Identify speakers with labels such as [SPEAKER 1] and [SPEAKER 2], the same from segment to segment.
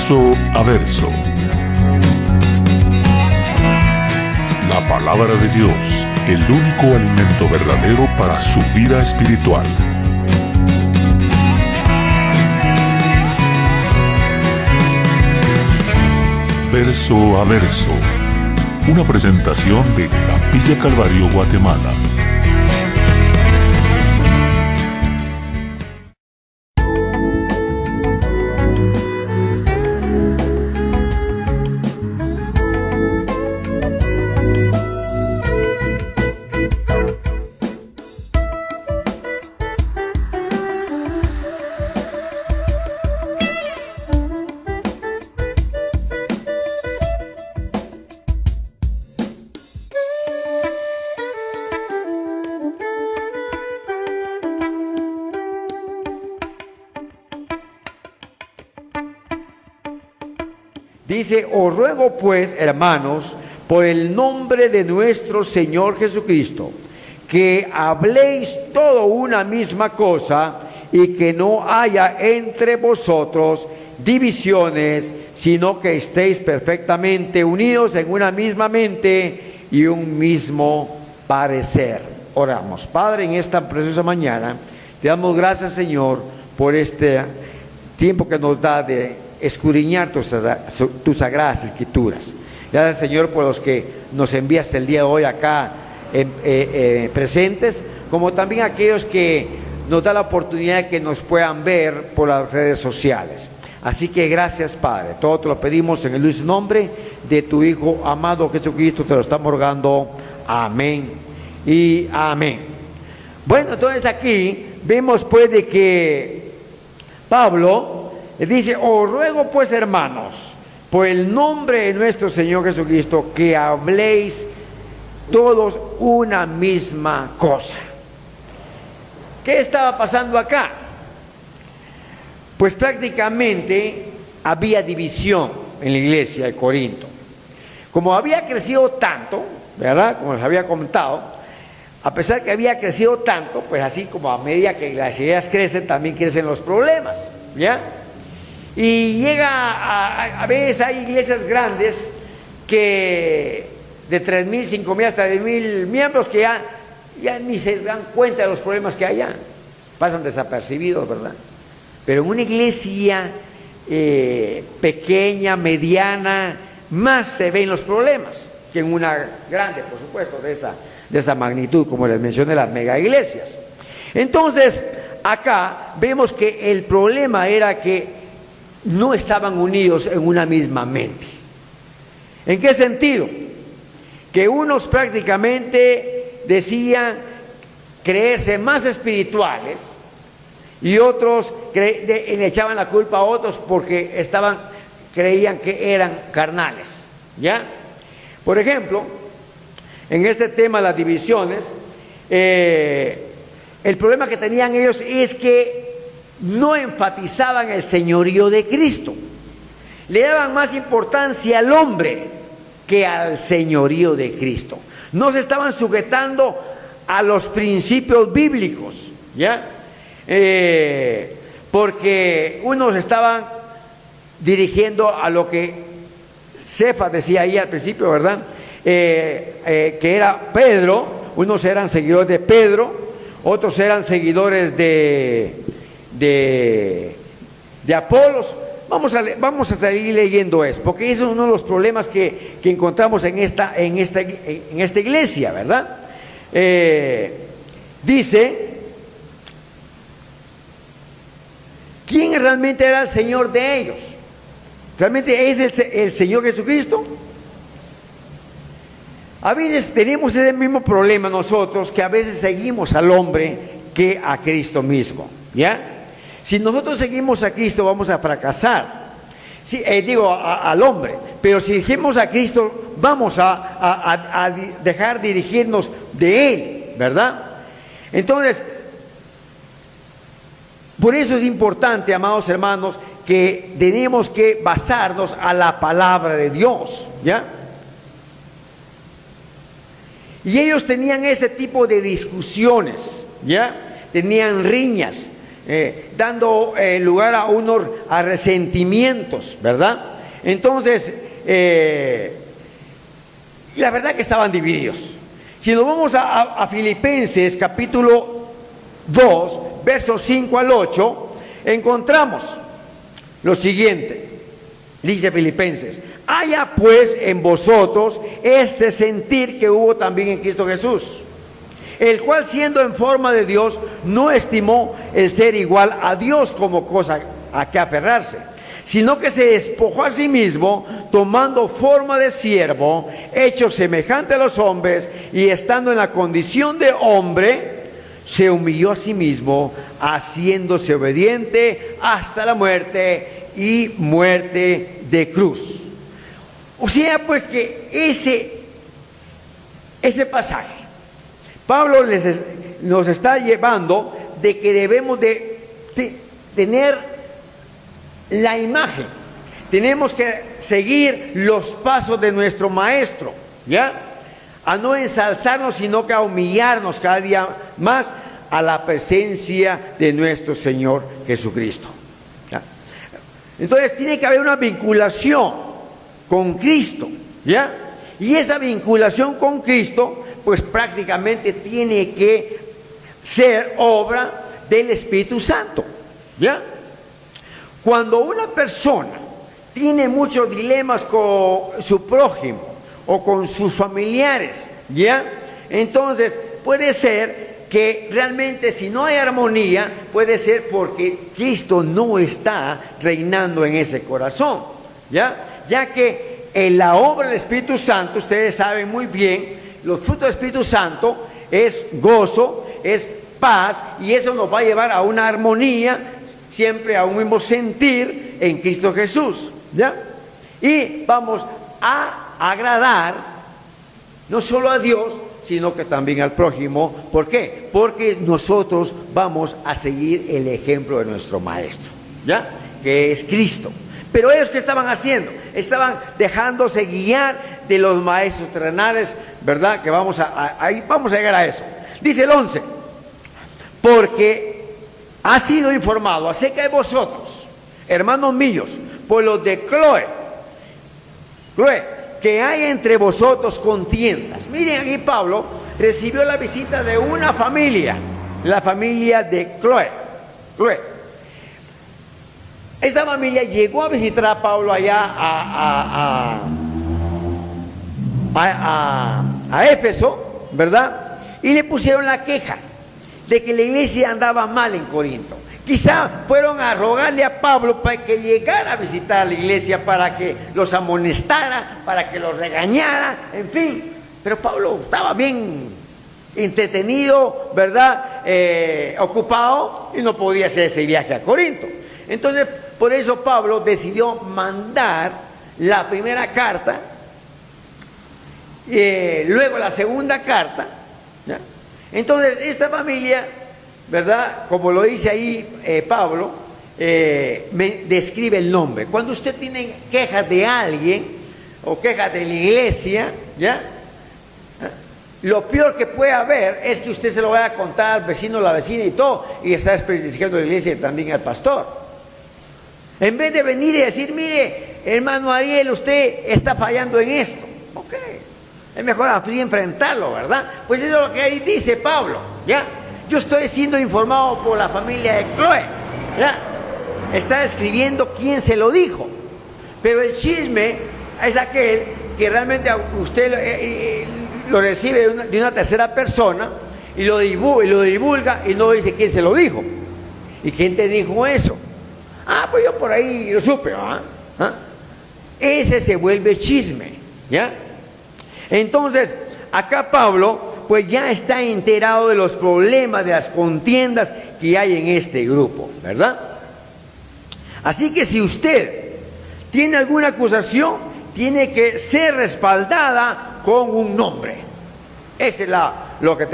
[SPEAKER 1] Verso a verso. La palabra de Dios, el único alimento verdadero para su vida espiritual. Verso a verso. Una presentación de Capilla Calvario, Guatemala.
[SPEAKER 2] Dice: os ruego pues, hermanos, por el nombre de nuestro Señor Jesucristo, que habléis todo una misma cosa y que no haya entre vosotros divisiones, sino que estéis perfectamente unidos en una misma mente y un mismo parecer. Oramos. Padre, en esta preciosa mañana te damos gracias, Señor, por este tiempo que nos da de escudriñar tus sagradas escrituras. Gracias, Señor, por los que nos envías el día de hoy acá presentes, como también aquellos que nos da la oportunidad de que nos puedan ver por las redes sociales. Así que gracias, Padre. Todo te lo pedimos en el dulce nombre de tu Hijo amado Jesucristo. Te lo estamos rogando. Amén y amén. Bueno, entonces aquí vemos pues de que Pablo dice: os ruego pues, hermanos, por el nombre de nuestro Señor Jesucristo, que habléis todos una misma cosa. ¿Qué estaba pasando acá? Pues prácticamente había división en la iglesia de Corinto. Como había crecido tanto, ¿verdad? Como les había comentado, a pesar que había crecido tanto, pues así como a medida que las ideas crecen, también crecen los problemas, ¿ya? Y llega a veces hay iglesias grandes que de 3.000, 5.000 hasta 10.000 miembros que ya ni se dan cuenta de los problemas que hay allá, pasan desapercibidos, ¿verdad? Pero en una iglesia pequeña, mediana, más se ven los problemas que en una grande, por supuesto, de esa magnitud, como les mencioné, las mega iglesias. Entonces, acá vemos que el problema era que no estaban unidos en una misma mente. ¿En qué sentido? Que unos prácticamente decían creerse más espirituales y otros le echaban la culpa a otros porque creían que eran carnales, ¿ya? Por ejemplo, en este tema de las divisiones, el problema que tenían ellos es que no enfatizaban el señorío de Cristo. Le daban más importancia al hombre que al señorío de Cristo. No se estaban sujetando a los principios bíblicos, ¿ya? Porque unos estaban dirigiendo a lo que Cefas decía ahí al principio, ¿verdad? Que era Pedro. Unos eran seguidores de Pedro, otros eran seguidores de Apolos. Vamos a seguir leyendo eso, porque ese es uno de los problemas que encontramos en esta iglesia, ¿verdad? Dice: ¿quién realmente era el Señor de ellos? ¿Realmente es el Señor Jesucristo? A veces tenemos ese mismo problema nosotros, que a veces seguimos al hombre que a Cristo mismo, ¿ya? Si nosotros seguimos a Cristo vamos a fracasar, sí, al hombre, pero si seguimos a Cristo vamos a dejar dirigirnos de Él, ¿verdad? Entonces, por eso es importante, amados hermanos, que tenemos que basarnos a la palabra de Dios, ¿ya? Y ellos tenían ese tipo de discusiones, ¿ya? Tenían riñas, dando lugar a resentimientos, ¿verdad? Entonces, la verdad que estaban divididos. Si nos vamos a Filipenses capítulo 2, versos 5 al 8, encontramos lo siguiente. Dice Filipenses: haya pues en vosotros este sentir que hubo también en Cristo Jesús, el cual, siendo en forma de Dios, no estimó el ser igual a Dios como cosa a que aferrarse, sino que se despojó a sí mismo, tomando forma de siervo, hecho semejante a los hombres, y estando en la condición de hombre, se humilló a sí mismo, haciéndose obediente hasta la muerte, y muerte de cruz. O sea, pues que ese pasaje, Pablo nos está llevando de que debemos de tener la imagen, tenemos que seguir los pasos de nuestro maestro, ¿ya? A no ensalzarnos, sino que a humillarnos cada día más a la presencia de nuestro Señor Jesucristo, ¿ya? Entonces tiene que haber una vinculación con Cristo, ¿ya? Y esa vinculación con Cristo, pues prácticamente tiene que ser obra del Espíritu Santo, ¿ya? Cuando una persona tiene muchos dilemas con su prójimo o con sus familiares, ¿ya? Entonces puede ser que realmente, si no hay armonía, puede ser porque Cristo no está reinando en ese corazón, ¿ya? Ya que en la obra del Espíritu Santo, ustedes saben muy bien, los frutos del Espíritu Santo es gozo, es paz, y eso nos va a llevar a una armonía, siempre a un mismo sentir en Cristo Jesús, ¿ya? Y vamos a agradar no solo a Dios, sino que también al prójimo. ¿Por qué? Porque nosotros vamos a seguir el ejemplo de nuestro Maestro, ¿ya? Que es Cristo. Pero ellos, ¿qué estaban haciendo? Estaban dejándose guiar de los maestros terrenales, ¿verdad? Que vamos a llegar a eso. Dice el 11: porque ha sido informado acerca de vosotros, hermanos míos, por los de Cloé, que hay entre vosotros contiendas. Miren, aquí Pablo recibió la visita de una familia, la familia de Cloé. Esta familia llegó a visitar a Pablo allá a Éfeso, ¿verdad? Y le pusieron la queja de que la iglesia andaba mal en Corinto. Quizá fueron a rogarle a Pablo para que llegara a visitar la iglesia, para que los amonestara, para que los regañara, en fin. Pero Pablo estaba bien entretenido, ¿verdad? Ocupado, y no podía hacer ese viaje a Corinto. Entonces, por eso Pablo decidió mandar la primera carta, luego la segunda carta, ¿ya? Entonces, esta familia, ¿verdad? Como lo dice ahí Pablo, me describe el nombre. Cuando usted tiene quejas de alguien o quejas de la iglesia, ¿ya? Lo peor que puede haber es que usted se lo vaya a contar al vecino, la vecina y todo, y está desprestigiando a la iglesia y también al pastor. En vez de venir y decir: mire, hermano Ariel, usted está fallando en esto. Ok, es mejor así enfrentarlo, ¿verdad? Pues eso es lo que ahí dice Pablo, ¿ya? Yo estoy siendo informado por la familia de Cloé, ¿ya? Está escribiendo quién se lo dijo. Pero el chisme es aquel que realmente usted lo recibe de una tercera persona y lo divulga y no dice quién se lo dijo. ¿Y quién te dijo eso? Ah, pues yo por ahí lo supe, ¿ah? Ese se vuelve chisme, ¿ya? Entonces, acá Pablo pues ya está enterado de los problemas, de las contiendas que hay en este grupo, ¿verdad? Así que si usted tiene alguna acusación, tiene que ser respaldada con un nombre. Ese es lo que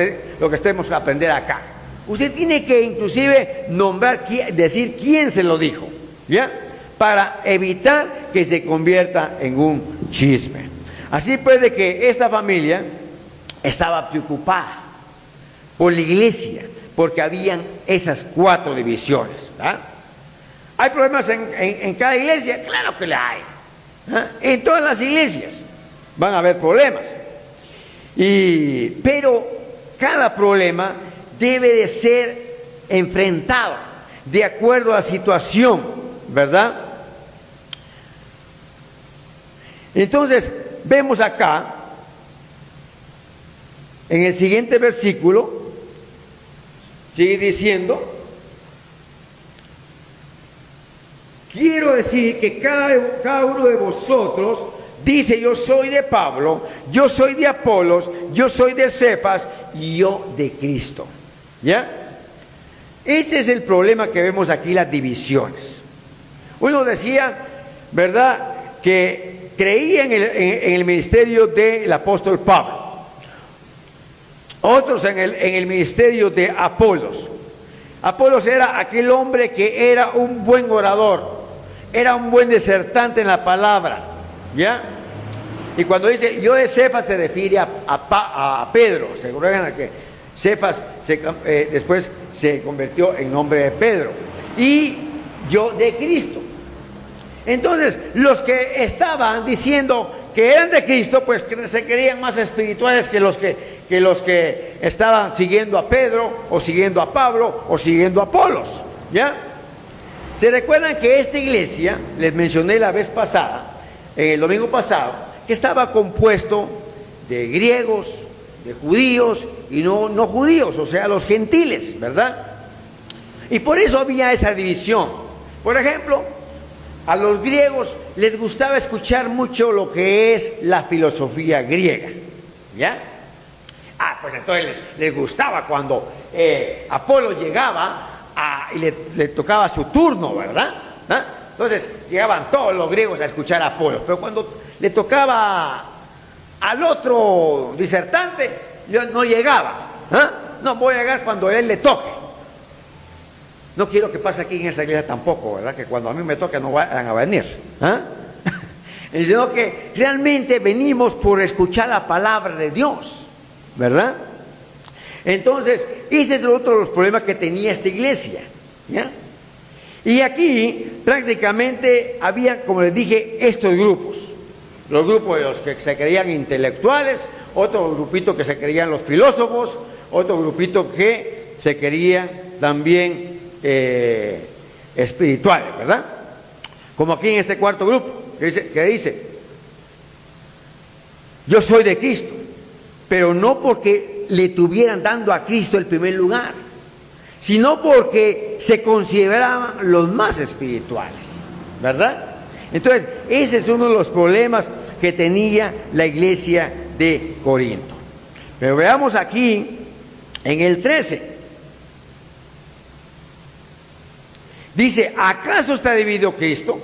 [SPEAKER 2] tenemos que aprender acá. Usted tiene que inclusive nombrar, decir quién se lo dijo, ¿ya? Para evitar que se convierta en un chisme. Así pues, de que esta familia estaba preocupada por la iglesia, porque habían esas 4 divisiones. ¿Ah? ¿Hay problemas en cada iglesia? Claro que la hay. ¿Ah? En todas las iglesias van a haber problemas. Pero cada problema debe de ser enfrentado de acuerdo a la situación, ¿verdad? Entonces, vemos acá, en el siguiente versículo, sigue diciendo: quiero decir que cada uno de vosotros dice: yo soy de Pablo, yo soy de Apolos, yo soy de Cefas y yo de Cristo. ¿Ya? Este es el problema que vemos aquí, las divisiones. Uno decía, ¿verdad?, que creía en el ministerio del apóstol Pablo. Otros en el ministerio de Apolos. Apolos era aquel hombre que era un buen orador, era un buen disertante en la palabra, ¿ya? Y cuando dice yo de Cefas se refiere a Pedro. Se acuerdan a que Cefas después se convirtió en nombre de Pedro. Y yo de Cristo. Entonces, los que estaban diciendo que eran de Cristo, pues se creían más espirituales que los que estaban siguiendo a Pedro, o siguiendo a Pablo, o siguiendo a Apolos, ¿ya? Se recuerdan que esta iglesia, les mencioné la vez pasada, el domingo pasado, que estaba compuesto de griegos, de judíos y no judíos, o sea, los gentiles, ¿verdad? Y por eso había esa división. Por ejemplo, a los griegos les gustaba escuchar mucho lo que es la filosofía griega, ¿ya? Pues entonces les gustaba cuando Apolo llegaba y le tocaba su turno, ¿verdad? ¿Ah? Entonces llegaban todos los griegos a escuchar a Apolo, pero cuando le tocaba al otro disertante, yo no llegaba. ¿Ah? No, voy a llegar cuando a él le toque. No quiero que pase aquí en esa iglesia tampoco, ¿verdad? Que cuando a mí me toque no vayan a venir. ¿Ah? Sino que realmente venimos por escuchar la palabra de Dios, ¿verdad? Entonces, ese es otro de los problemas que tenía esta iglesia, ¿ya? Y aquí prácticamente había, como les dije, estos grupos. Los grupos de los que se creían intelectuales, otro grupito que se creían los filósofos, otro grupito que se creían también espirituales, ¿verdad? Como aquí en este cuarto grupo, que dice yo soy de Cristo, pero no porque le estuvieran dando a Cristo el primer lugar, sino porque se consideraban los más espirituales, ¿verdad? Entonces, ese es uno de los problemas que tenía la iglesia de Corinto. Pero veamos aquí en el 13. Dice, ¿acaso está dividido Cristo?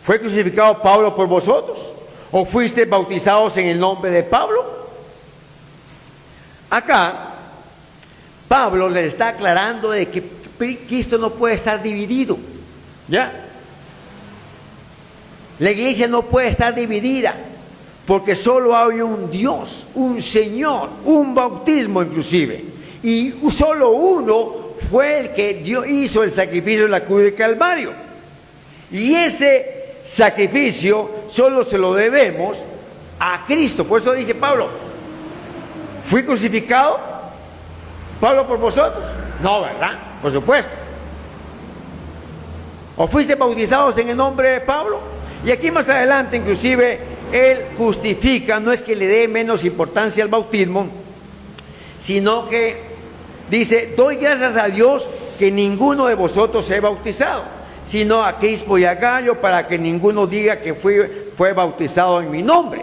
[SPEAKER 2] ¿Fue crucificado Pablo por vosotros? ¿O fuisteis bautizados en el nombre de Pablo? Acá, Pablo le está aclarando de que Cristo no puede estar dividido, ¿ya? La iglesia no puede estar dividida, porque solo hay un Dios, un Señor, un bautismo inclusive, y solo uno fue el que hizo el sacrificio en la cruz del Calvario, y ese sacrificio solo se lo debemos a Cristo. Por eso dice Pablo, ¿fui crucificado Pablo por vosotros? No, ¿verdad? Por supuesto. ¿O fuiste bautizados en el nombre de Pablo? Y aquí más adelante inclusive él justifica, no es que le dé menos importancia al bautismo, sino que dice, doy gracias a Dios que ninguno de vosotros se ha bautizado, sino a Crispo y a Gallo, para que ninguno diga que fue bautizado en mi nombre.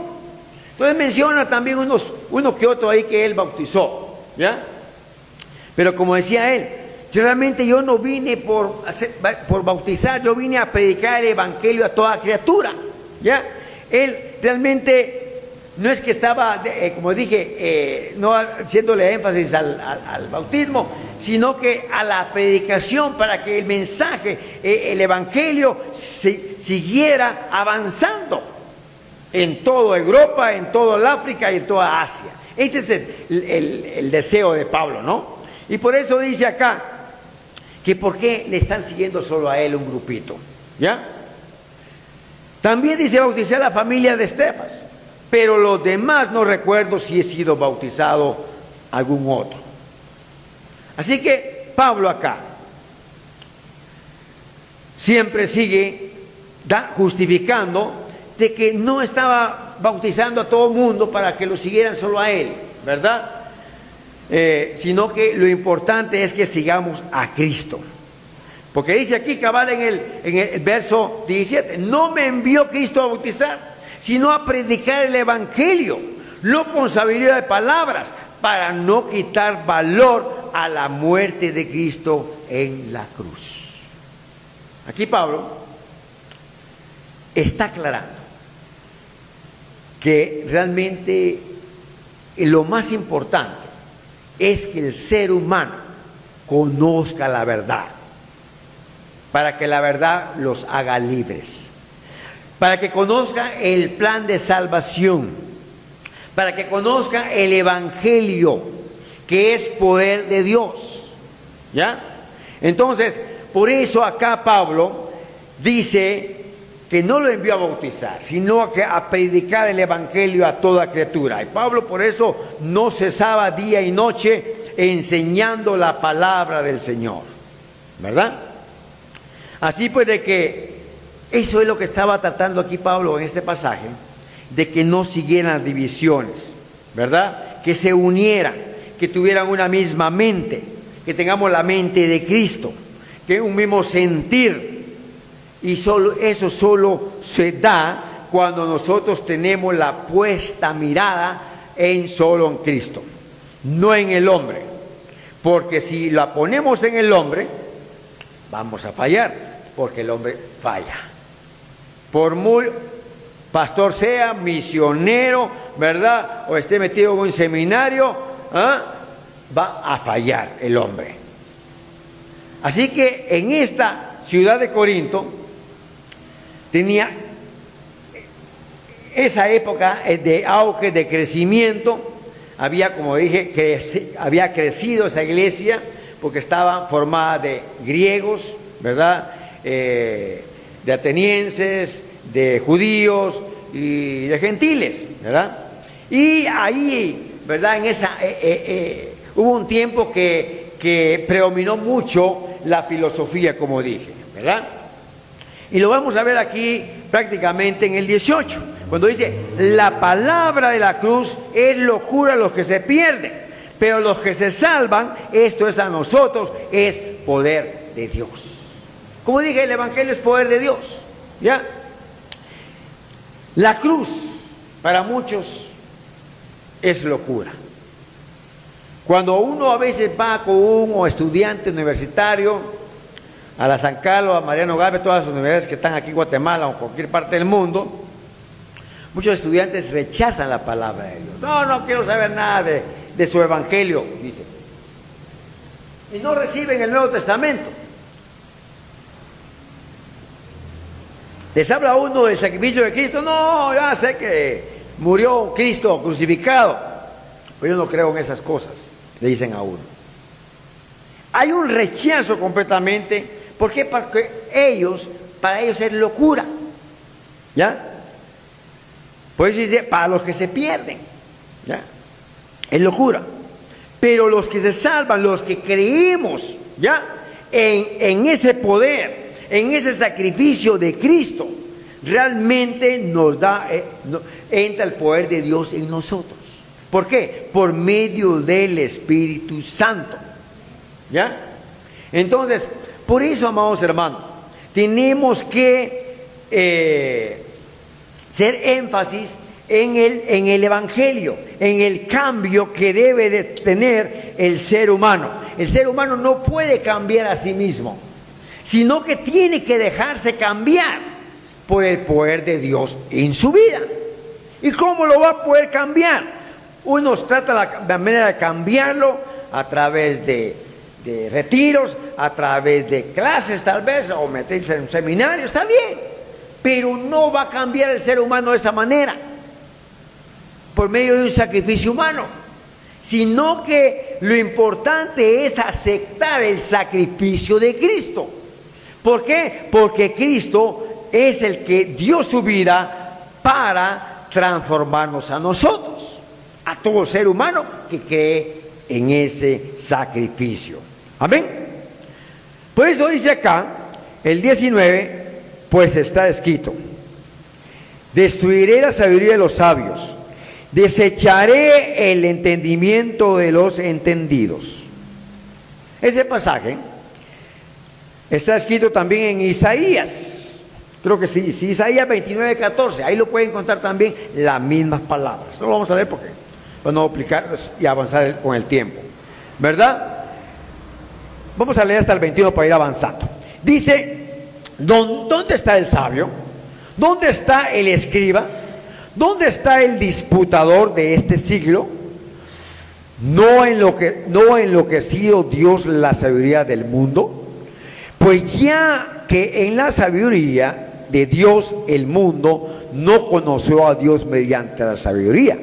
[SPEAKER 2] Entonces menciona también uno que otro ahí que él bautizó, ¿ya? Pero como decía él, realmente yo no vine por bautizar, yo vine a predicar el evangelio a toda criatura, ¿ya? Él realmente no es que estaba, como dije, no haciéndole énfasis al bautismo, sino que a la predicación, para que el mensaje, el evangelio siguiera avanzando en toda Europa, en toda el África y en toda Asia. Ese es el deseo de Pablo, ¿no? Y por eso dice acá, que por qué le están siguiendo solo a él un grupito, ¿ya? También dice, bauticé a la familia de Estefas, pero los demás no recuerdo si he sido bautizado algún otro. Así que Pablo acá siempre sigue justificando de que no estaba bautizando a todo el mundo para que lo siguieran solo a él, ¿verdad? Sino que lo importante es que sigamos a Cristo. Porque dice aquí, cabal, en el verso 17, no me envió Cristo a bautizar, sino a predicar el Evangelio, no con sabiduría de palabras, para no quitar valor a la muerte de Cristo en la cruz. Aquí Pablo está aclarando que realmente lo más importante es que el ser humano conozca la verdad, para que la verdad los haga libres, para que conozca el plan de salvación, para que conozca el Evangelio, que es poder de Dios, ¿ya? Entonces, por eso acá Pablo dice que no lo envió a bautizar, sino a predicar el Evangelio a toda criatura. Y Pablo por eso no cesaba día y noche enseñando la palabra del Señor, ¿verdad? Así pues, de que eso es lo que estaba tratando aquí Pablo en este pasaje, de que no siguieran las divisiones, ¿verdad? Que se unieran, que tuvieran una misma mente, que tengamos la mente de Cristo, que un mismo sentir. Y eso solo se da cuando nosotros tenemos la puesta mirada solo en Cristo, no en el hombre. Porque si la ponemos en el hombre, vamos a fallar, porque el hombre falla. Por muy pastor sea, misionero, ¿verdad? O esté metido en un seminario, va a fallar el hombre. Así que en esta ciudad de Corinto tenía esa época de auge, de crecimiento. Había, como dije, había crecido esa iglesia porque estaba formada de griegos, ¿verdad? De atenienses, de judíos y de gentiles, ¿verdad? Y ahí, ¿verdad? En esa hubo un tiempo que predominó mucho la filosofía, como dije, ¿verdad? Y lo vamos a ver aquí prácticamente en el 18, cuando dice, la palabra de la cruz es locura a los que se pierden, pero los que se salvan, esto es a nosotros, es poder de Dios. Como dije, el Evangelio es poder de Dios, ¿ya? La cruz, para muchos, es locura. Cuando uno a veces va con un estudiante universitario a la San Carlos, a Mariano Galvez, todas las universidades que están aquí en Guatemala o en cualquier parte del mundo, muchos estudiantes rechazan la palabra de Dios. No quiero saber nada de su evangelio, dice. Y no reciben el Nuevo Testamento. Les habla uno del sacrificio de Cristo. No, ya sé que murió Cristo crucificado, pero yo no creo en esas cosas, le dicen a uno. Hay un rechazo completamente. ¿Por qué? Porque para ellos es locura, ¿ya? Por eso dice, para los que se pierden, ¿ya? Es locura. Pero los que se salvan, los que creemos, ¿ya? En ese poder, en ese sacrificio de Cristo, realmente nos da, entra el poder de Dios en nosotros. ¿Por qué? Por medio del Espíritu Santo, ¿ya? Entonces, por eso, amados hermanos, tenemos que hacer énfasis en el Evangelio, en el cambio que debe de tener el ser humano. El ser humano no puede cambiar a sí mismo, sino que tiene que dejarse cambiar por el poder de Dios en su vida. ¿Y cómo lo va a poder cambiar? Uno trata la manera de cambiarlo a través de retiros, a través de clases tal vez, o meterse en un seminario, está bien, pero no va a cambiar el ser humano de esa manera, por medio de un sacrificio humano. sino que lo importante es aceptar el sacrificio de Cristo. ¿Por qué? Porque Cristo es el que dio su vida para transformarnos a nosotros, a todo ser humano que cree en ese sacrificio. Amén. Por eso dice acá, el 19, pues está escrito: destruiré la sabiduría de los sabios, desecharé el entendimiento de los entendidos. Ese pasaje está escrito también en Isaías, creo que sí, Isaías 29:14, ahí lo pueden encontrar también las mismas palabras. No lo vamos a leer porque para no aplicarlos y avanzar con el tiempo, ¿verdad? Vamos a leer hasta el 21 para ir avanzando. Dice, ¿dónde está el sabio? ¿Dónde está el escriba? ¿Dónde está el disputador de este siglo? ¿No enloquecido Dios la sabiduría del mundo? Pues ya que en la sabiduría de Dios el mundo no conoció a Dios mediante la sabiduría,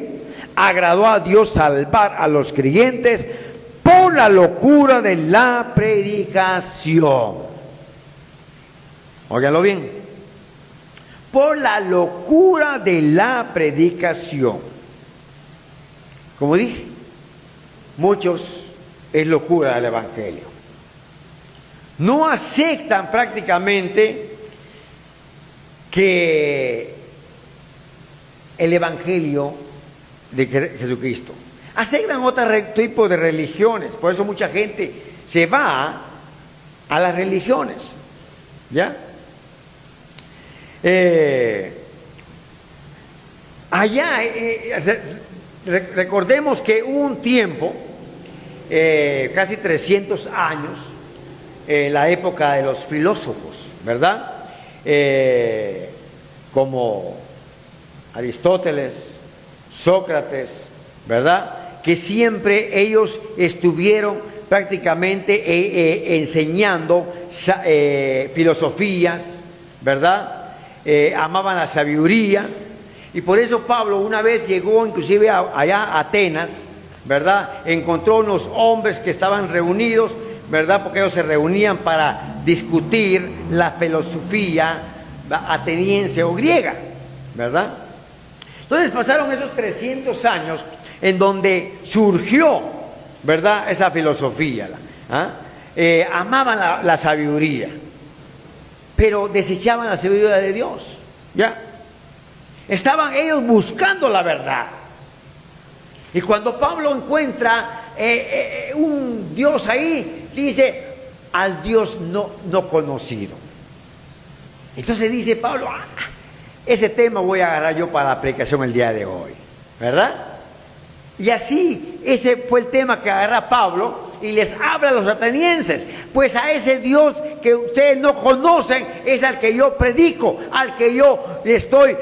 [SPEAKER 2] agradó a Dios salvar a los creyentes por la locura de la predicación. Óiganlo bien. Por la locura de la predicación. Como dije, muchos es locura del Evangelio. No aceptan prácticamente que el Evangelio de Jesucristo. Aceptan otro tipo de religiones. Por eso mucha gente se va a las religiones. ¿Ya? Recordemos que hubo un tiempo, casi 300 años, la época de los filósofos, ¿verdad? Como Aristóteles, Sócrates, ¿verdad? Que siempre ellos estuvieron prácticamente enseñando filosofías, ¿verdad? Amaban la sabiduría, y por eso Pablo una vez llegó inclusive allá a Atenas, ¿verdad? Encontró unos hombres que estaban reunidos, ¿verdad? Porque ellos se reunían para discutir la filosofía ateniense o griega, ¿verdad? Entonces pasaron esos 300 años en donde surgió, ¿verdad?, esa filosofía. Amaban la sabiduría, pero desechaban la sabiduría de Dios. ¿Ya? Estaban ellos buscando la verdad. Y cuando Pablo encuentra un Dios ahí, dice, al Dios no conocido. Entonces dice Pablo, ese tema voy a agarrar yo para la predicación el día de hoy, ¿verdad? Y así, ese fue el tema que agarra Pablo y les habla a los atenienses. Pues a ese Dios que ustedes no conocen es al que yo predico, al que yo le estoy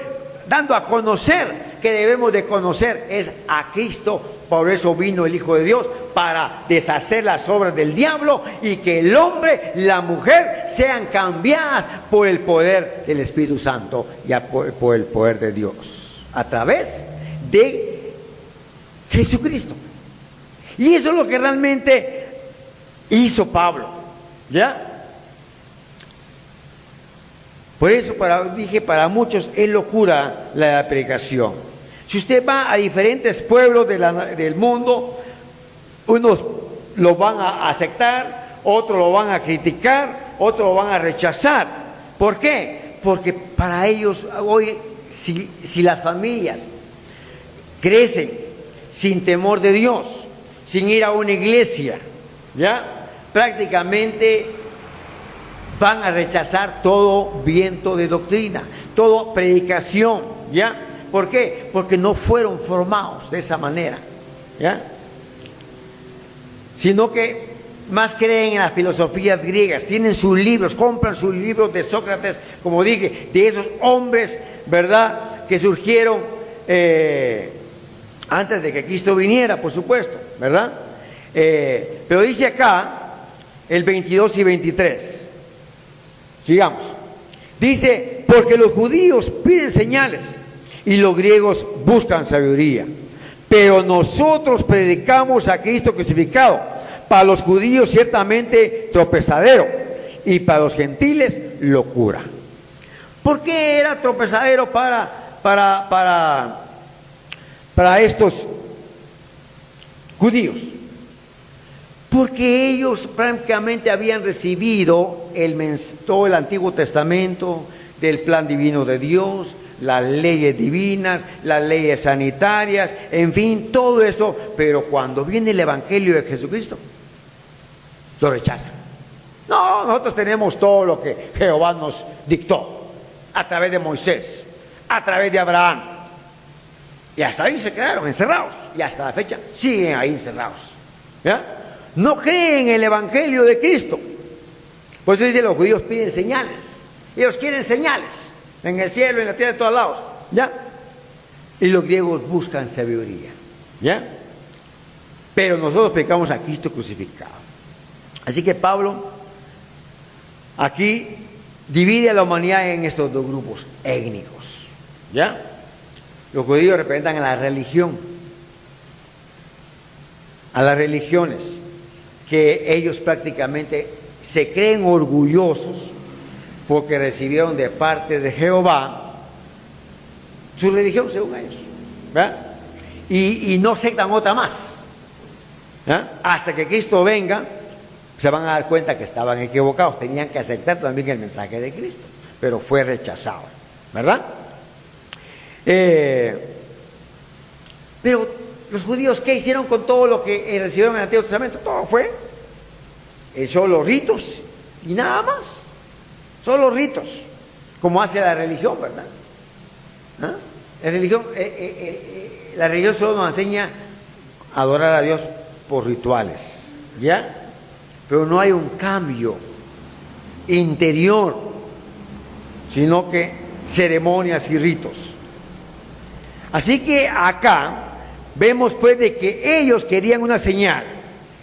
[SPEAKER 2] dando a conocer, que debemos de conocer es a Cristo. Por eso vino el Hijo de Dios, para deshacer las obras del diablo y que el hombre, la mujer sean cambiadas por el poder del Espíritu Santo y por el poder de Dios, a través de Jesucristo. Y eso es lo que realmente hizo Pablo, ¿ya? Por eso dije, para muchos es locura la predicación. Si usted va a diferentes pueblos del mundo, unos lo van a aceptar, otros lo van a criticar, otros lo van a rechazar. ¿Por qué? Porque para ellos hoy, si las familias crecen sin temor de Dios, sin ir a una iglesia, ¿ya?, prácticamente van a rechazar todo viento de doctrina, toda predicación, ¿ya? ¿Por qué? Porque no fueron formados de esa manera, ¿ya? Sino que más creen en las filosofías griegas, tienen sus libros, compran sus libros de Sócrates, como dije, de esos hombres, ¿verdad?, que surgieron antes de que Cristo viniera, por supuesto, ¿verdad? Pero dice acá, el 22 y 23, sigamos, dice, porque los judíos piden señales y los griegos buscan sabiduría, pero nosotros predicamos a Cristo crucificado, para los judíos ciertamente tropezadero, y para los gentiles locura. ¿Por qué era tropezadero para estos judíos? Porque ellos prácticamente habían recibido todo el Antiguo Testamento, del plan divino de Dios, las leyes divinas, las leyes sanitarias, en fin, todo eso, pero cuando viene el Evangelio de Jesucristo, lo rechazan. No, nosotros tenemos todo lo que Jehová nos dictó, a través de Moisés, a través de Abraham, y hasta ahí se quedaron encerrados, y hasta la fecha siguen ahí encerrados, ¿ya? No creen en el Evangelio de Cristo. Por eso dice, los judíos piden señales, ellos quieren señales, en el cielo, en la tierra, de todos lados, ¿ya? Y los griegos buscan sabiduría, ¿ya? Pero nosotros predicamos a Cristo crucificado. Así que Pablo aquí divide a la humanidad en estos dos grupos étnicos, ¿ya? Los judíos representan a la religión, a las religiones, que ellos prácticamente se creen orgullosos porque recibieron de parte de Jehová su religión según ellos, ¿verdad? Y no aceptan otra más, ¿verdad? Hasta que Cristo venga, se van a dar cuenta que estaban equivocados, tenían que aceptar también el mensaje de Cristo, pero fue rechazado, ¿verdad? Pero los judíos, ¿qué hicieron con todo lo que recibieron en el Antiguo Testamento? Todo fue solo ritos y nada más, solo ritos, como hace la religión, ¿verdad? ¿Ah? La religión solo nos enseña a adorar a Dios por rituales, ¿ya? Pero no hay un cambio interior, sino que ceremonias y ritos. Así que acá vemos pues de que ellos querían una señal.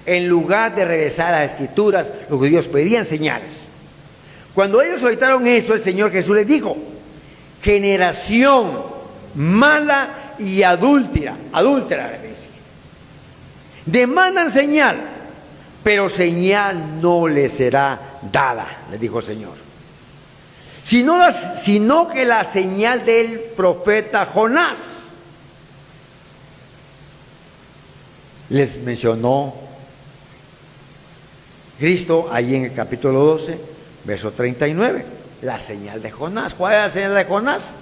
[SPEAKER 2] En lugar de regresar a las Escrituras, los judíos pedían señales. Cuando ellos solicitaron eso, el Señor Jesús les dijo: generación mala y adúltera, les dice, demandan señal, pero señal no les será dada, les dijo el Señor, sino que la señal del profeta Jonás. Les mencionó Cristo allí en el capítulo 12, verso 39, la señal de Jonás. ¿Cuál era la señal de Jonás?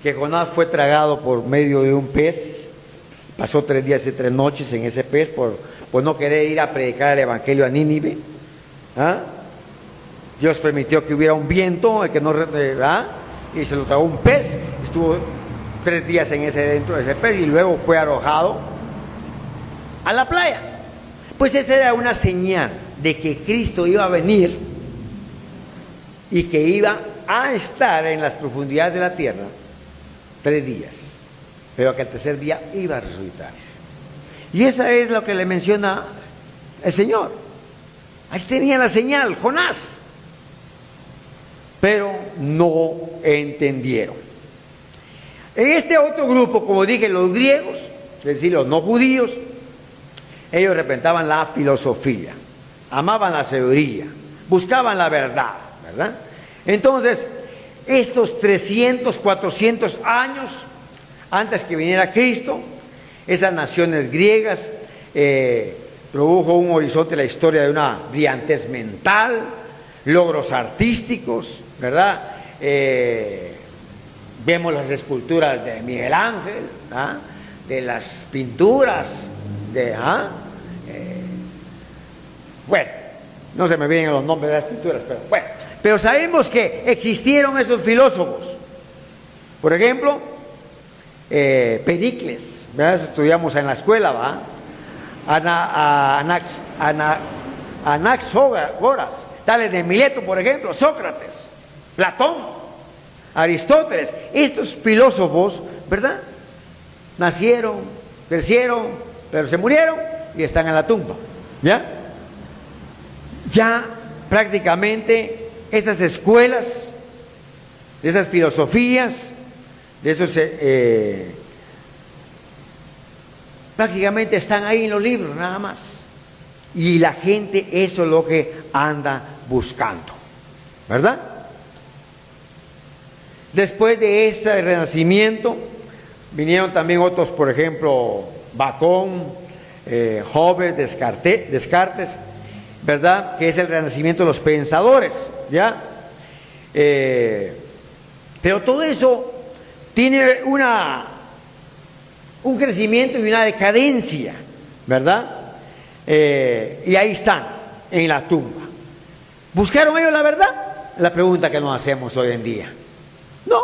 [SPEAKER 2] Que Jonás fue tragado por medio de un pez, pasó 3 días y 3 noches en ese pez por no querer ir a predicar el evangelio a Nínive. ¿Ah? Dios permitió que hubiera un viento, el que no, y se lo tragó un pez, estuvo 3 días dentro de ese pez y luego fue arrojado a la playa. Pues esa era una señal de que Cristo iba a venir y que iba a estar en las profundidades de la tierra 3 días, pero que al tercer día iba a resucitar. Y esa es lo que le menciona el Señor. Ahí tenía la señal, Jonás, pero no entendieron. En este otro grupo, como dije, los griegos, es decir, los no judíos, ellos representaban la filosofía, amaban la sabiduría, buscaban la verdad, ¿verdad? Entonces, estos 300, 400 años antes que viniera Cristo, esas naciones griegas produjo un horizonte de la historia de una brillantez mental, logros artísticos, ¿verdad? Vemos las esculturas de Miguel Ángel, ¿ah? De las pinturas, bueno, no se me vienen los nombres de las pinturas, pero bueno, pero sabemos que existieron esos filósofos. Por ejemplo, Pericles, ¿verdad? Estudiamos en la escuela, ¿va? Anaxágoras, Tales de Mileto, por ejemplo, Sócrates, Platón, Aristóteles. Estos filósofos, ¿verdad? Nacieron, crecieron, pero se murieron y están en la tumba, ¿ya? Ya prácticamente estas escuelas, de esas filosofías, de esos prácticamente están ahí en los libros, nada más. Y la gente eso es lo que anda buscando, ¿verdad? Después de este renacimiento, vinieron también otros, por ejemplo, Bacón, Hobbes, Descartes, ¿verdad? Que es el renacimiento de los pensadores, ¿ya? Pero todo eso tiene un crecimiento y una decadencia, ¿verdad? Y ahí están, en la tumba. ¿Buscaron ellos la verdad? La pregunta que nos hacemos hoy en día. No,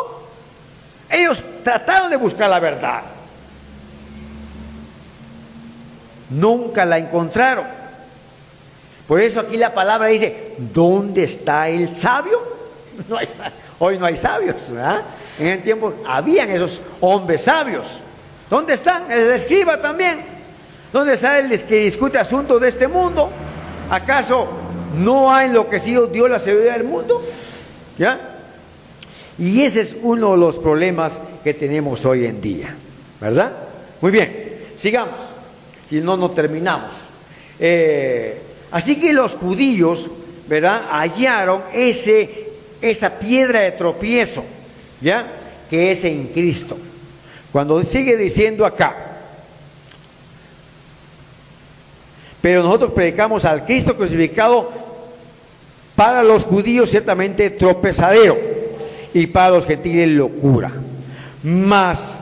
[SPEAKER 2] ellos trataron de buscar la verdad. Nunca la encontraron. Por eso aquí la palabra dice, ¿dónde está el sabio? No hay, hoy no hay sabios, ¿verdad? En el tiempo habían esos hombres sabios. ¿Dónde están? El escriba también. ¿Dónde está el que discute asuntos de este mundo? ¿Acaso no ha enloquecido Dios la sabiduría del mundo? ¿Ya? Y ese es uno de los problemas que tenemos hoy en día, ¿verdad? Muy bien, sigamos, si no, no terminamos. Así que los judíos, ¿verdad?, hallaron esa piedra de tropiezo, ¿ya?, que es en Cristo. Cuando sigue diciendo acá, pero nosotros predicamos al Cristo crucificado, para los judíos ciertamente tropezadero, y para los gentiles locura. Mas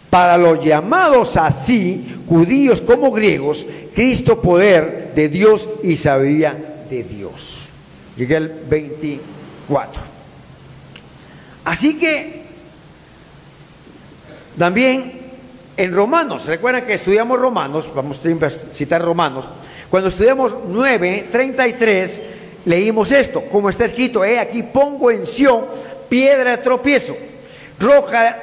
[SPEAKER 2] para los llamados así, judíos como griegos, Cristo poder de Dios y sabiduría de Dios. Llegué al 24. Así que también en Romanos, recuerdan que estudiamos Romanos, vamos a citar Romanos, cuando estudiamos 9:33, leímos esto, como está escrito, aquí pongo en Sión piedra de tropiezo, roca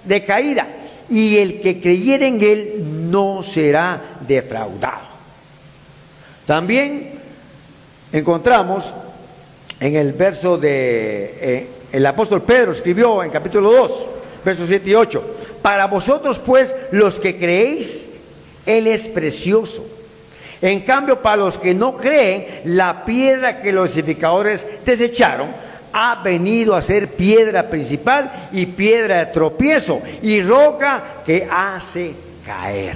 [SPEAKER 2] de caída, y el que creyere en él no será defraudado. También encontramos en el verso de el apóstol Pedro escribió en capítulo 2, versos 7 y 8, para vosotros pues los que creéis, él es precioso. En cambio, para los que no creen, la piedra que los edificadores desecharon ha venido a ser piedra principal y piedra de tropiezo y roca que hace caer.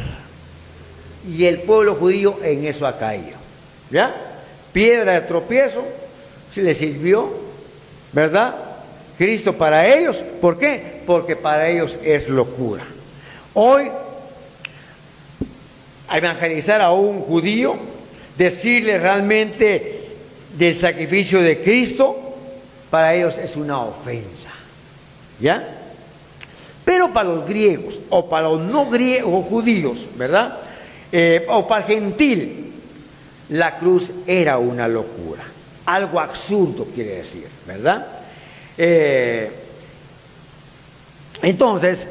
[SPEAKER 2] Y el pueblo judío en eso ha caído, ¿ya? Piedra de tropiezo, se les sirvió, ¿verdad?, Cristo para ellos. ¿Por qué? Porque para ellos es locura. Hoy, a evangelizar a un judío, decirle realmente del sacrificio de Cristo, para ellos es una ofensa, ¿ya? Pero para los griegos, o para los no griegos judíos, ¿verdad?, o para el gentil, la cruz era una locura, algo absurdo quiere decir, ¿verdad? Entonces,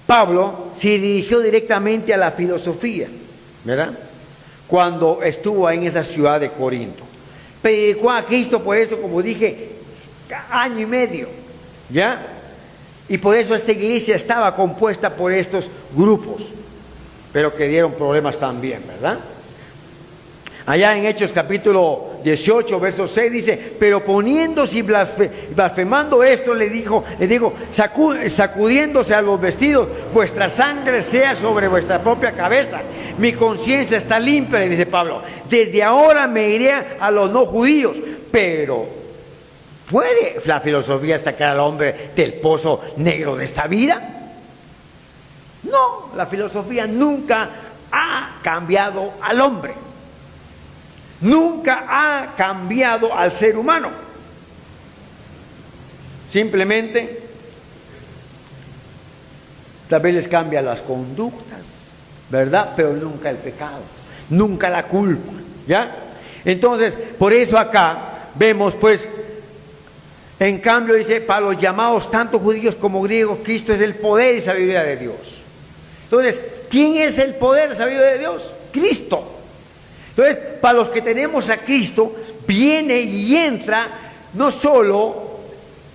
[SPEAKER 2] Pablo se dirigió directamente a la filosofía, ¿verdad?, cuando estuvo en esa ciudad de Corinto. Predicó a Cristo, por eso, como dije, año y medio, ¿ya? Y por eso esta iglesia estaba compuesta por estos grupos, pero que dieron problemas también, ¿verdad? Allá en Hechos capítulo 18, verso 6 dice, pero poniéndose y blasfemando esto, le digo, sacudiéndose a los vestidos, vuestra sangre sea sobre vuestra propia cabeza. Mi conciencia está limpia, le dice Pablo. Desde ahora me iré a los no judíos, pero ¿puede la filosofía sacar al hombre del pozo negro de esta vida? No, la filosofía nunca ha cambiado al hombre. Nunca ha cambiado al ser humano. Simplemente, tal vez les cambia las conductas, ¿verdad? Pero nunca el pecado, nunca la culpa, ¿ya? Entonces, por eso acá vemos pues, en cambio dice, para los llamados tanto judíos como griegos, Cristo es el poder y sabiduría de Dios. Entonces, ¿quién es el poder y sabiduría de Dios? Cristo. Entonces, para los que tenemos a Cristo, viene y entra no solo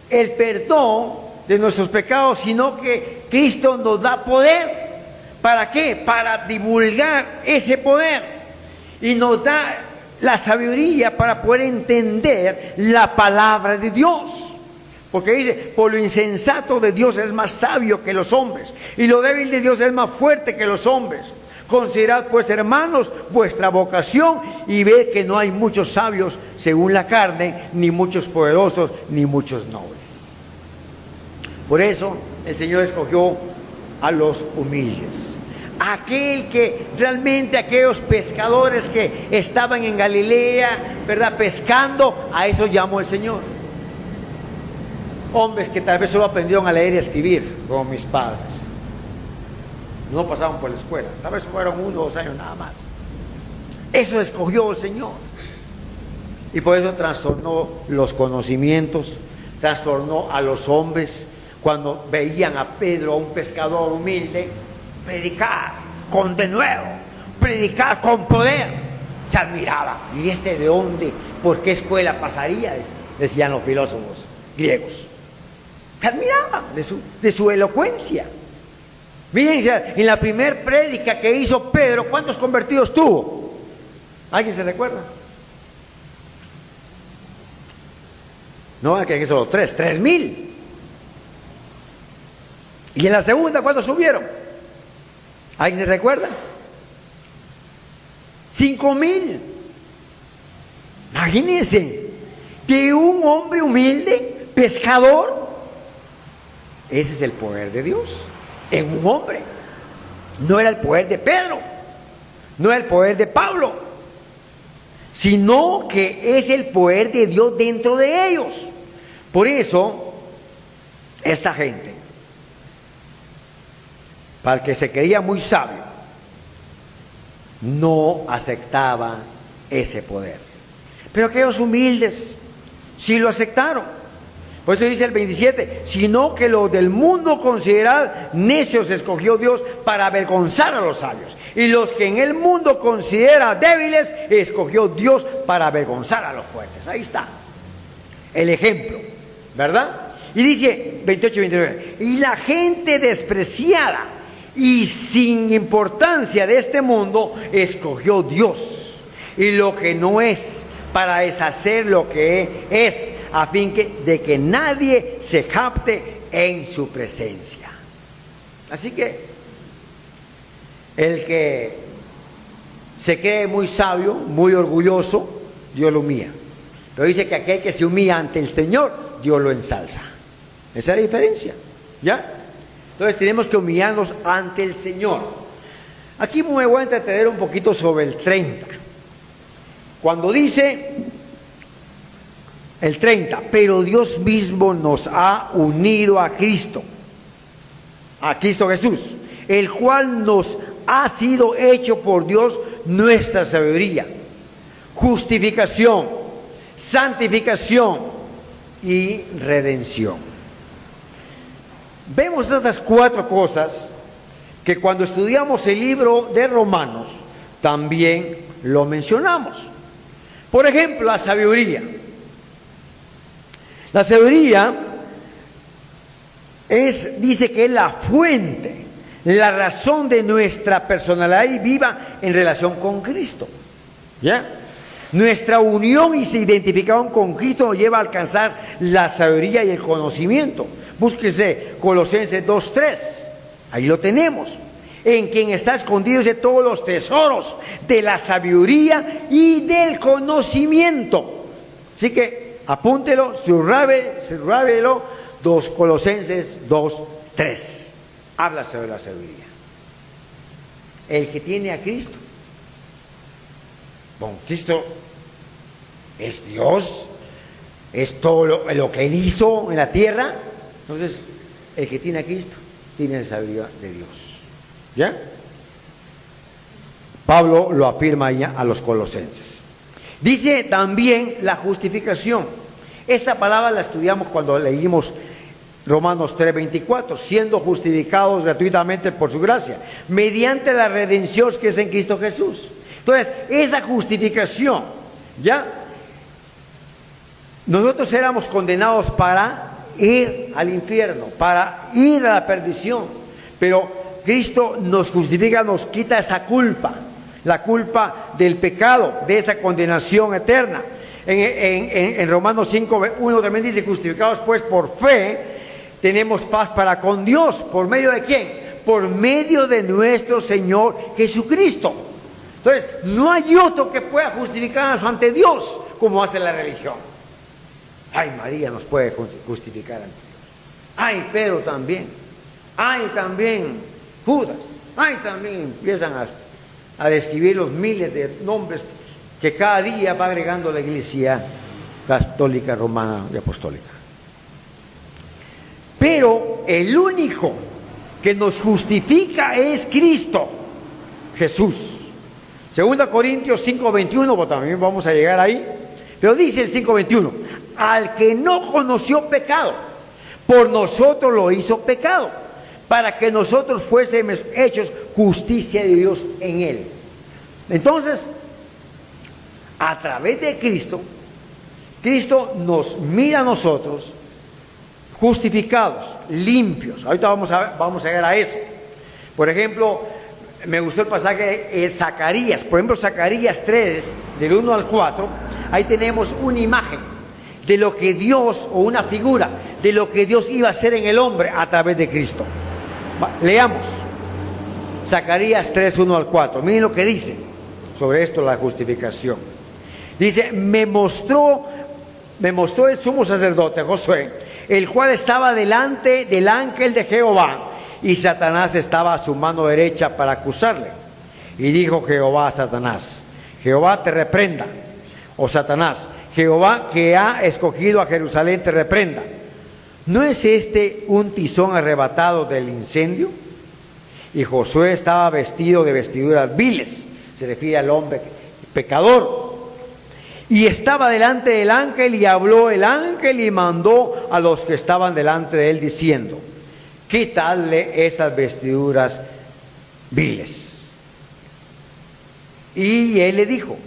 [SPEAKER 2] el perdón de nuestros pecados, sino que Cristo nos da poder ¿Para qué? Para divulgar ese poder. Y nos da la sabiduría para poder entender la palabra de Dios. Porque dice, por lo insensato de Dios es más sabio que los hombres, y lo débil de Dios es más fuerte que los hombres. Considerad pues, hermanos, vuestra vocación, y ved que no hay muchos sabios según la carne, ni muchos poderosos, ni muchos nobles. Por eso el Señor escogió a los humildes. Aquel que realmente, aquellos pescadores que estaban en Galilea, ¿verdad?, pescando, a eso llamó el Señor. Hombres que tal vez solo aprendieron a leer y a escribir, como mis padres. No pasaron por la escuela, tal vez fueron 1 o 2 años nada más. Eso escogió el Señor. Y por eso trastornó los conocimientos, trastornó a los hombres cuando veían a Pedro, a un pescador humilde, predicar con denuedo, predicar con poder. Se admiraba. ¿Y este de dónde? ¿Por qué escuela pasaría? Decían los filósofos griegos. Se admiraban de su elocuencia. Miren, en la primer prédica que hizo Pedro, ¿cuántos convertidos tuvo? ¿Alguien se recuerda? No, que solo 3,000. Y en la segunda, ¿cuántos subieron? ¿Alguien se recuerda? 5,000. Imagínense, que un hombre humilde, pescador, ese es el poder de Dios en un hombre. No era el poder de Pedro, no era el poder de Pablo, sino que es el poder de Dios dentro de ellos. Por eso, esta gente, para el que se creía muy sabio, no aceptaba ese poder. Pero aquellos humildes sí lo aceptaron. Por eso dice el 27, sino que los del mundo consideran necios escogió Dios para avergonzar a los sabios. Y los que en el mundo considera débiles, escogió Dios para avergonzar a los fuertes. Ahí está el ejemplo, ¿verdad? Y dice 28 y 29, y la gente despreciada y sin importancia de este mundo, escogió Dios. Y lo que no es, para deshacer lo que es, a fin de que nadie se jacte en su presencia. Así que el que se cree muy sabio, muy orgulloso, Dios lo humilla. Pero dice que aquel que se humilla ante el Señor, Dios lo ensalza. Esa es la diferencia, ¿ya? Entonces tenemos que humillarnos ante el Señor. Aquí me voy a entretener un poquito sobre el 30. Cuando dice el 30, pero Dios mismo nos ha unido a Cristo Jesús, el cual nos ha sido hecho por Dios nuestra sabiduría, justificación, santificación y redención. Vemos estas 4 cosas que cuando estudiamos el libro de Romanos también lo mencionamos. Por ejemplo, la sabiduría. La sabiduría dice que es la fuente, la razón de nuestra personalidad y viva en relación con Cristo. ¿Ya? Nuestra unión y identificación con Cristo nos lleva a alcanzar la sabiduría y el conocimiento. Búsquese Colosenses 2:3, ahí lo tenemos. En quien está escondidos de todos los tesoros de la sabiduría y del conocimiento. Así que apúntelo, subrayelo, Colosenses 2:3. Habla sobre la sabiduría. El que tiene a Cristo, bueno, Cristo es Dios, es todo lo que Él hizo en la tierra. Entonces, el que tiene a Cristo tiene la sabiduría de Dios. ¿Ya? Pablo lo afirma ya a los colosenses. Dice también la justificación. Esta palabra la estudiamos cuando leímos Romanos 3:24, siendo justificados gratuitamente por su gracia, mediante la redención que es en Cristo Jesús. Entonces, esa justificación, ¿ya? Nosotros éramos condenados para ir al infierno, para ir a la perdición, pero Cristo nos justifica, nos quita esa culpa, la culpa del pecado, de esa condenación eterna. En Romanos 5:1 también dice, justificados pues por fe, tenemos paz para con Dios. ¿Por medio de quién? Por medio de nuestro Señor Jesucristo. Entonces, no hay otro que pueda justificarnos ante Dios como hace la religión. Ay, María nos puede justificar ante Dios. Ay, Pedro también. Ay, también Judas. Ay, también empiezan a describir los miles de nombres que cada día va agregando la Iglesia católica, romana y apostólica. Pero el único que nos justifica es Cristo Jesús. 2 Corintios 5:21, pues también vamos a llegar ahí, pero dice el 5:21, al que no conoció pecado, por nosotros lo hizo pecado, para que nosotros fuésemos hechos justicia de Dios en él. Entonces, a través de Cristo, Cristo nos mira a nosotros justificados, limpios. Ahorita vamos a llegar a eso. Por ejemplo, me gustó el pasaje de Zacarías. Por ejemplo, Zacarías 3, del 1 al 4, ahí tenemos una imagen de lo que Dios, o una figura, de lo que Dios iba a hacer en el hombre a través de Cristo. Leamos. Zacarías 3, 1 al 4. Miren lo que dice sobre esto, la justificación. Dice, me mostró el sumo sacerdote, Josué, el cual estaba delante del ángel de Jehová, y Satanás estaba a su mano derecha para acusarle. Y dijo Jehová a Satanás, Jehová te reprenda, o Satanás, Jehová que ha escogido a Jerusalén te reprenda. ¿No es este un tizón arrebatado del incendio? Y Josué estaba vestido de vestiduras viles, se refiere al hombre pecador. Y estaba delante del ángel, y habló el ángel y mandó a los que estaban delante de él diciendo, quitadle esas vestiduras viles. Y él le dijo,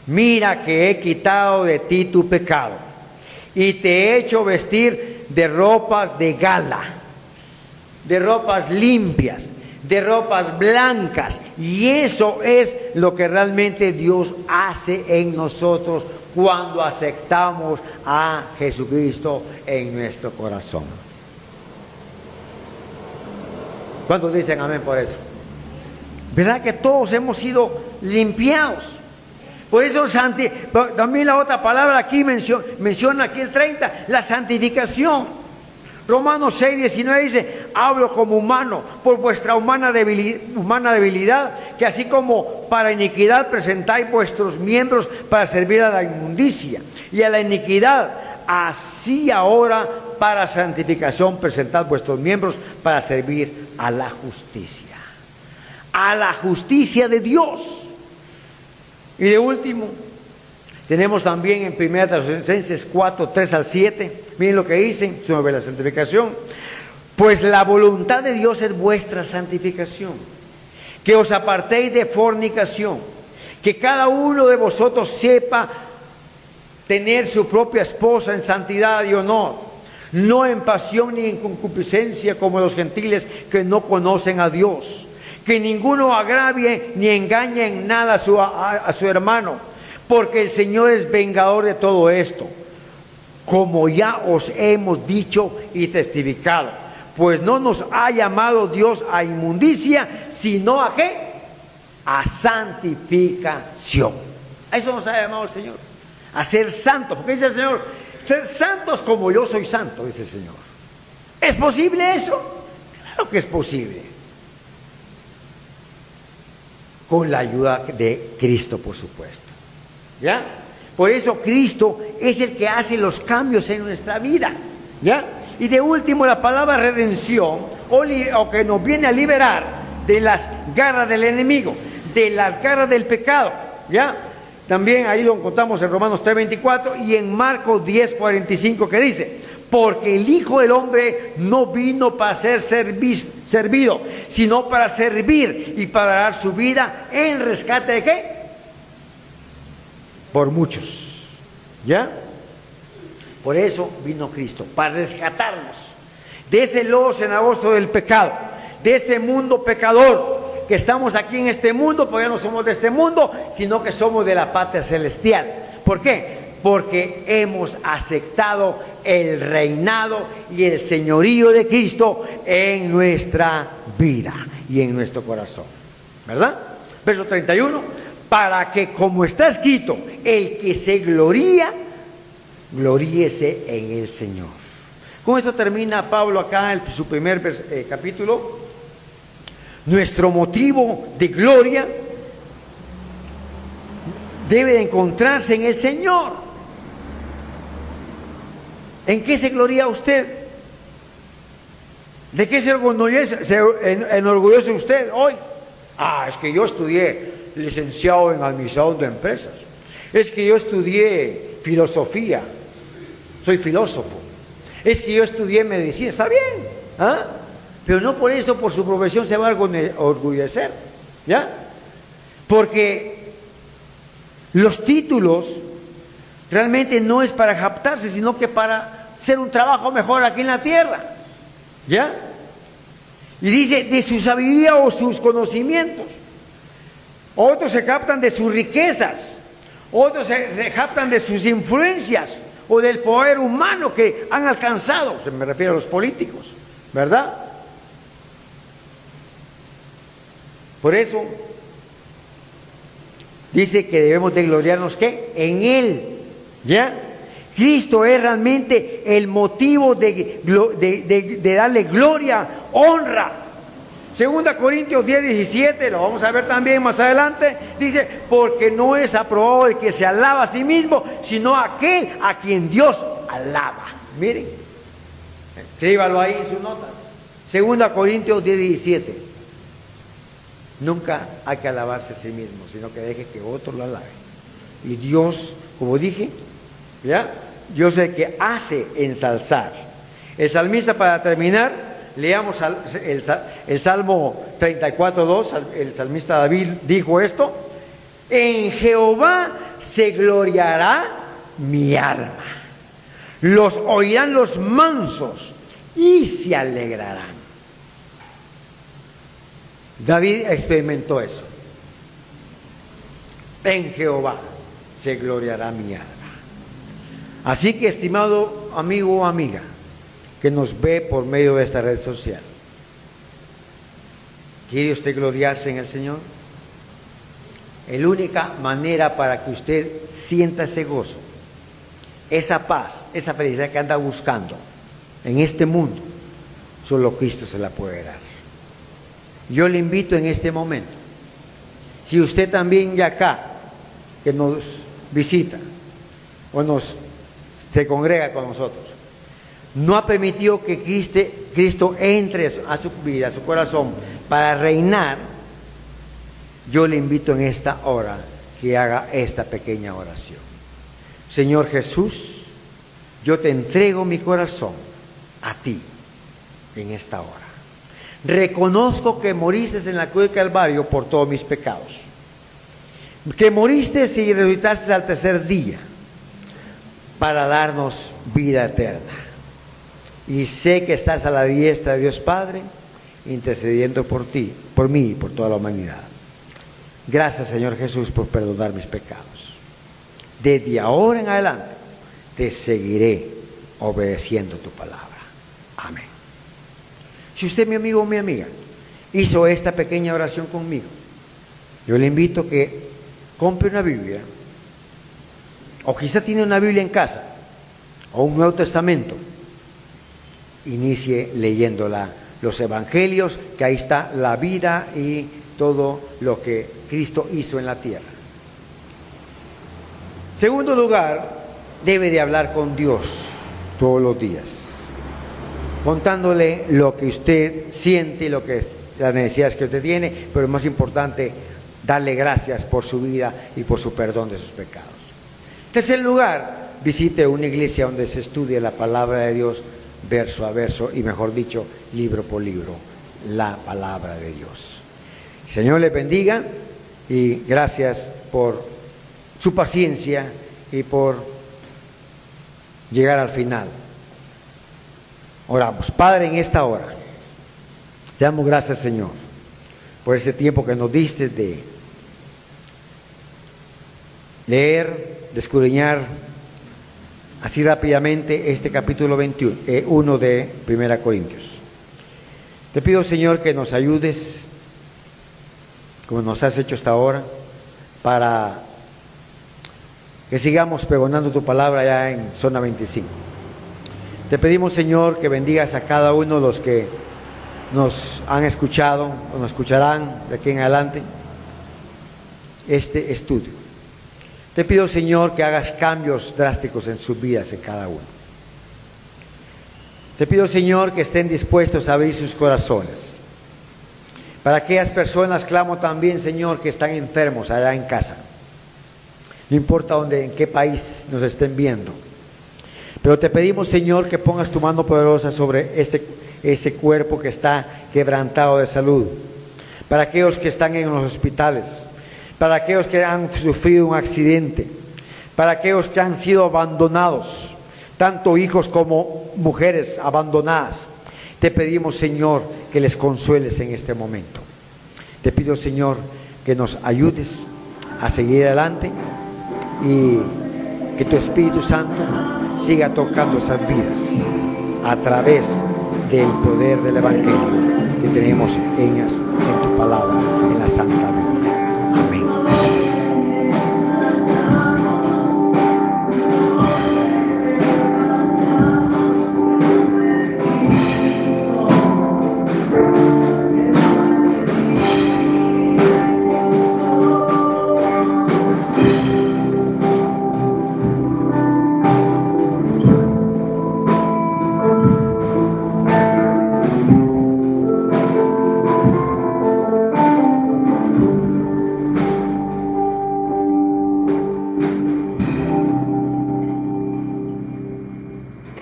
[SPEAKER 2] mira que he quitado de ti tu pecado y te he hecho vestir de ropas de gala, de ropas limpias, de ropas blancas. Y eso es lo que realmente Dios hace en nosotros cuando aceptamos a Jesucristo en nuestro corazón. ¿Cuántos dicen amén por eso? ¿Verdad que todos hemos sido limpiados? Por eso también la otra palabra aquí menciona aquí el 30, la santificación. Romanos 6:19 dice, hablo como humano, por vuestra humana debilidad, que así como para iniquidad presentáis vuestros miembros para servir a la inmundicia y a la iniquidad, así ahora para santificación presentad vuestros miembros para servir a la justicia de Dios. Y de último, tenemos también en 1 Tesalonicenses 4, 3 al 7, miren lo que dicen sobre la santificación. Pues la voluntad de Dios es vuestra santificación, que os apartéis de fornicación, que cada uno de vosotros sepa tener su propia esposa en santidad y honor, no en pasión ni en concupiscencia como los gentiles que no conocen a Dios. Que ninguno agravie ni engañe en nada a su hermano, porque el Señor es vengador de todo esto, como ya os hemos dicho y testificado. Pues no nos ha llamado Dios a inmundicia, sino ¿a qué? A santificación. A eso nos ha llamado el Señor, a ser santos. Porque dice el Señor, ser santos como yo soy santo, dice el Señor. ¿Es posible eso? Claro que es posible. Con la ayuda de Cristo, por supuesto. ¿Ya? Por eso Cristo es el que hace los cambios en nuestra vida. ¿Ya? Y de último, la palabra redención, o que nos viene a liberar de las garras del enemigo, de las garras del pecado. ¿Ya? También ahí lo encontramos en Romanos 3:24 y en Marcos 10:45, que dice, porque el Hijo del Hombre no vino para ser servido, sino para servir y para dar su vida en rescate ¿de qué? Por muchos. ¿Ya? Por eso vino Cristo, para rescatarnos de ese lodo cenagoso del pecado, de este mundo pecador, que estamos aquí en este mundo, porque ya no somos de este mundo, sino que somos de la patria celestial. ¿Por qué? Porque hemos aceptado el reinado y el señorío de Cristo en nuestra vida y en nuestro corazón, ¿verdad? Verso 31, para que, como está escrito, el que se gloría, gloríese en el Señor. Con esto termina Pablo acá en su primer capítulo. Nuestro motivo de gloria debe de encontrarse en el Señor. ¿En qué se gloria usted? ¿De qué se enorgullece usted hoy? Es que yo estudié licenciado en administración de empresas. Es que yo estudié filosofía. Soy filósofo. Es que yo estudié medicina. Está bien, pero no por esto, por su profesión se va a orgullecer, ¿ya? Porque los títulos realmente no es para jactarse, sino que para hacer un trabajo mejor aquí en la tierra, ¿ya? Y dice, de su sabiduría o sus conocimientos. Otros se captan de sus riquezas, otros se captan de sus influencias o del poder humano que han alcanzado. Me refiero a los políticos, ¿verdad? Por eso dice que debemos de gloriarnos, ¿qué? En Él, ¿ya? Cristo es realmente el motivo de darle gloria, honra. 2 Corintios 10:17, lo vamos a ver también más adelante, dice, porque no es aprobado el que se alaba a sí mismo, sino aquel a quien Dios alaba. Miren, escríbalo ahí en sus notas. 2 Corintios 10:17. Nunca hay que alabarse a sí mismo, sino que deje que otro lo alabe. Y Dios, como dije, ¿ya? Dios es el que hace ensalzar. El salmista, para terminar, leamos el Salmo 34:2. El salmista David dijo esto: en Jehová se gloriará mi alma, los oirán los mansos y se alegrarán. David experimentó eso. En Jehová se gloriará mi alma. Así que, estimado amigo o amiga que nos ve por medio de esta red social, ¿quiere usted gloriarse en el Señor? La única manera para que usted sienta ese gozo, esa paz, esa felicidad que anda buscando en este mundo, solo Cristo se la puede dar. Yo le invito en este momento, si usted también ya acá, que nos visita o se congrega con nosotros, no ha permitido que Cristo entre a su vida, a su corazón, para reinar, yo le invito en esta hora que haga esta pequeña oración. Señor Jesús, yo te entrego mi corazón a ti en esta hora. Reconozco que moriste en la cruz del Calvario por todos mis pecados, que moriste y resucitaste al tercer día para darnos vida eterna. Y sé que estás a la diestra de Dios Padre, intercediendo por ti, por mí y por toda la humanidad. Gracias, Señor Jesús, por perdonar mis pecados. Desde ahora en adelante te seguiré obedeciendo tu palabra. Amén. Si usted, mi amigo o mi amiga, hizo esta pequeña oración conmigo, yo le invito a que compre una Biblia, o quizá tiene una Biblia en casa, o un Nuevo Testamento. Inicie leyéndola, los evangelios, que ahí está la vida y todo lo que Cristo hizo en la tierra. Segundo lugar, debe de hablar con Dios todos los días, contándole lo que usted siente y las necesidades que usted tiene, pero más importante, darle gracias por su vida y por su perdón de sus pecados. Tercer lugar, visite una iglesia donde se estudie la palabra de Dios verso a verso, y mejor dicho, libro por libro, la palabra de Dios. El Señor le bendiga y gracias por su paciencia y por llegar al final. Oramos. Padre, en esta hora Te damos gracias, Señor, por ese tiempo que nos diste de leer, de escudriñar así rápidamente este capítulo 1 de 1 Corintios. Te pido, Señor, que nos ayudes, como nos has hecho hasta ahora, para que sigamos pregonando tu palabra allá en zona 25. Te pedimos, Señor, que bendigas a cada uno de los que nos han escuchado o nos escucharán de aquí en adelante este estudio. Te pido, Señor, que hagas cambios drásticos en sus vidas, en cada uno. Te pido, Señor, que estén dispuestos a abrir sus corazones. Para aquellas personas clamo también, Señor, que están enfermos allá en casa. No importa dónde, en qué país nos estén viendo. Pero te pedimos, Señor, que pongas tu mano poderosa sobre ese cuerpo que está quebrantado de salud. Para aquellos que están en los hospitales. Para aquellos que han sufrido un accidente. Para aquellos que han sido abandonados. Tanto hijos como mujeres abandonadas. Te pedimos, Señor, que les consueles en este momento. Te pido, Señor, que nos ayudes a seguir adelante y que tu Espíritu Santo siga tocando esas vidas a través del poder del Evangelio que tenemos en tu palabra, en la Santa Biblia.